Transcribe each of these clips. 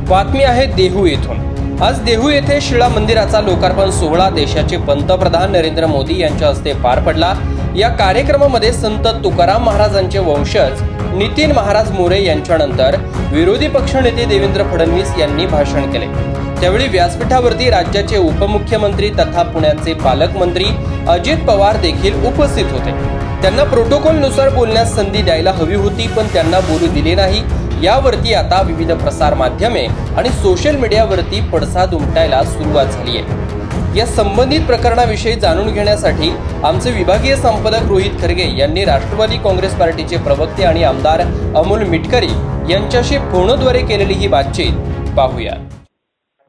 बातमी आहे देहू येथून। आज देहू येथे शिळा मंदिराचा लोकार्पण सोहळा देशाचे पंतप्रधान नरेंद्र मोदी यांच्या हस्ते पार पडला। या कार्यक्रमामध्ये संत तुकाराम महाराजांचे वंशज नितीन महाराज मोरे यांच्यानंतर विरोधी पक्षनेते देवेंद्र फडणवीस यांनी भाषण केले। त्यावेळी व्यासपीठावरती राज्याचे उपमुख्यमंत्री तथा पुण्याचे पालकमंत्री अजित पवार देखील उपस्थित होते। त्यांना प्रोटोकॉलनुसार बोलण्यास संधी द्यायला हवी होती, पण त्यांना बोलू दिले नाही। यावरती आता विविध प्रसार माध्यमे आणि सोशल मीडियावरती पडसाद उमटायला सुरुवात झाली आहे। या संबंधित प्रकरणाविषयी जाणून घेण्यासाठी आमचे विभागीय संपादक रोहित खरगे यांनी राष्ट्रवादी काँग्रेस पार्टीचे प्रवक्ते आणि आमदार अमोल मिटकरी यांच्याशी फोनद्वारे केलेली ही बातचीत पाहूया।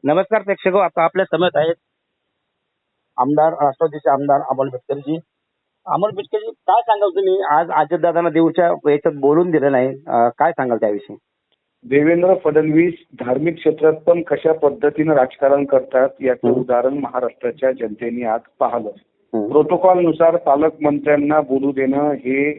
नमस्कार प्रेक्षक, आता आपल्या समोर आहेत आमदार राष्ट्रवादीचे आमदार अमोल मिटकरी। अमोल मिटकरी, काय सांगाल तुम्ही? आज अजितदादांना देऊच्या याच्यात बोलून दिलं नाही, काय सांगाल त्याविषयी? देवेंद्र फडणवीस धार्मिक क्षेत्रात पण कशा पद्धतीनं राजकारण करतात याचं उदाहरण महाराष्ट्राच्या जनतेने आज पाहिलं। प्रोटोकॉल नुसार पालकमंत्र्यांना बोलू देणं हे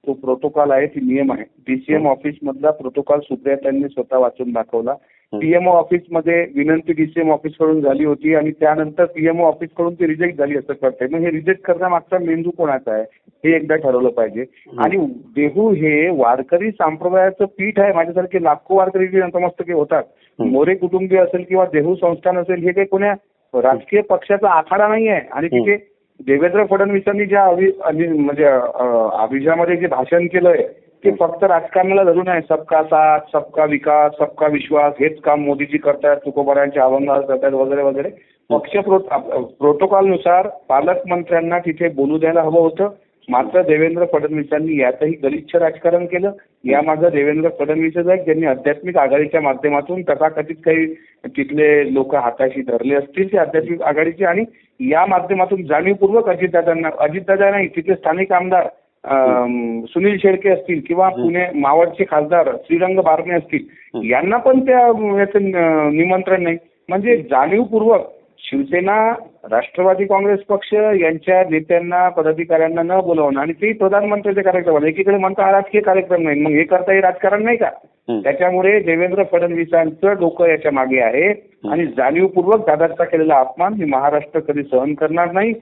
तो प्रोटोकॉल आहे, ती नियम आहे। डीसीएम ऑफिस मधला प्रोटोकॉल सुप्रियातांनी स्वतः वाचून दाखवला। पीएमओ ऑफिस मध्ये विनंती डीसीएम ऑफिस कडून झाली होती आणि त्यानंतर पीएमओ ऑफिस कडून ती रिजेक्ट झाली असं कळतंय। मग हे रिजेक्ट करण्यामागचा मेंदू कोणाचा आहे हे एकदा ठरवलं पाहिजे। आणि देहू हे वारकरी संप्रदायाचं पीठ आहे। माझ्यासारखे लाखो वारकरी जे नतमस्तके होतात, मोरे कुटुंबीय असेल किंवा देहू संस्थान असेल, हे काही कोण्या राजकीय पक्षाचा आखाडा नाही आहे। आणि तिथे देवेंद्र फडणवीसांनी ज्या म्हणजे अभिजामध्ये जे भाषण केलंय ते फक्त राजकारणाला धरून आहे। सबका साथ, सबका विकास, सबका विश्वास हेच काम मोदीजी करतात, तुकोबारांचे अभंगार करतात वगैरे वगैरे। पक्ष प्रोटोकॉल नुसार पालकमंत्र्यांना तिथे बोलू द्यायला हवं होतं, मात्र देवेंद्र फडणवीसांनी यातही गलिच्छ राजकारण केलं। यामागे देवेंद्र फडणवीसच आहेत, ज्यांनी आध्यात्मिक आघाडीच्या माध्यमातून तथाकथित काही तिथले लोक हाताशी धरले असतील ते आध्यात्मिक आघाडीचे, आणि या माध्यमातून जाणीवपूर्वक अजितदादा नाही, तिथे स्थानिक आमदार सुनील शेळके असतील किंवा पुणे मावळचे खासदार श्रीरंग बारणे असतील, यांना पण त्या याचं निमंत्रण नाही। म्हणजे जाणीवपूर्वक शिवसेना, राष्ट्रवादी काँग्रेस पक्ष यांच्या नेत्यांना, पदाधिकाऱ्यांना न बोलवणं आणि ते प्रधानमंत्र्यांचे कार्यक्रम एकीकडे म्हणता हा राजकीय कार्यक्रम नाही, मग हे करता हे राजकारण नाही का? त्याच्यामुळे देवेंद्र फडणवीसांचं डोकं याच्या मागे आहे आणि जाणीवपूर्वक दादाचा केलेला अपमान हे महाराष्ट्र कधी सहन करणार नाही।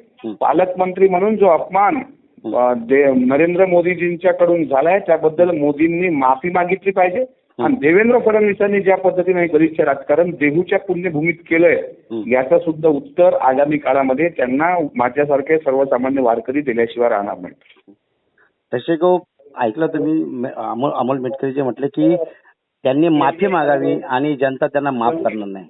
पालकमंत्री म्हणून जो अपमान नरेंद्र मोदीजींच्याकडून झालाय त्याबद्दल मोदींनी माफी मागितली पाहिजे। आणि देवेंद्र फडणवीसांनी ज्या पद्धतीने गलिच्छ राजकारण देहूच्या पुण्यभूमीत केलंय याचं सुद्धा उत्तर आगामी काळामध्ये त्यांना माझ्यासारखे सर्वसामान्य वारकरी दिल्याशिवाय राहणार नाही। तसे ऐकलं तुम्ही अमोल मिटकरी जे म्हटले की त्यांनी माफी मागावी आणि जनता त्यांना माफ करणार नाही।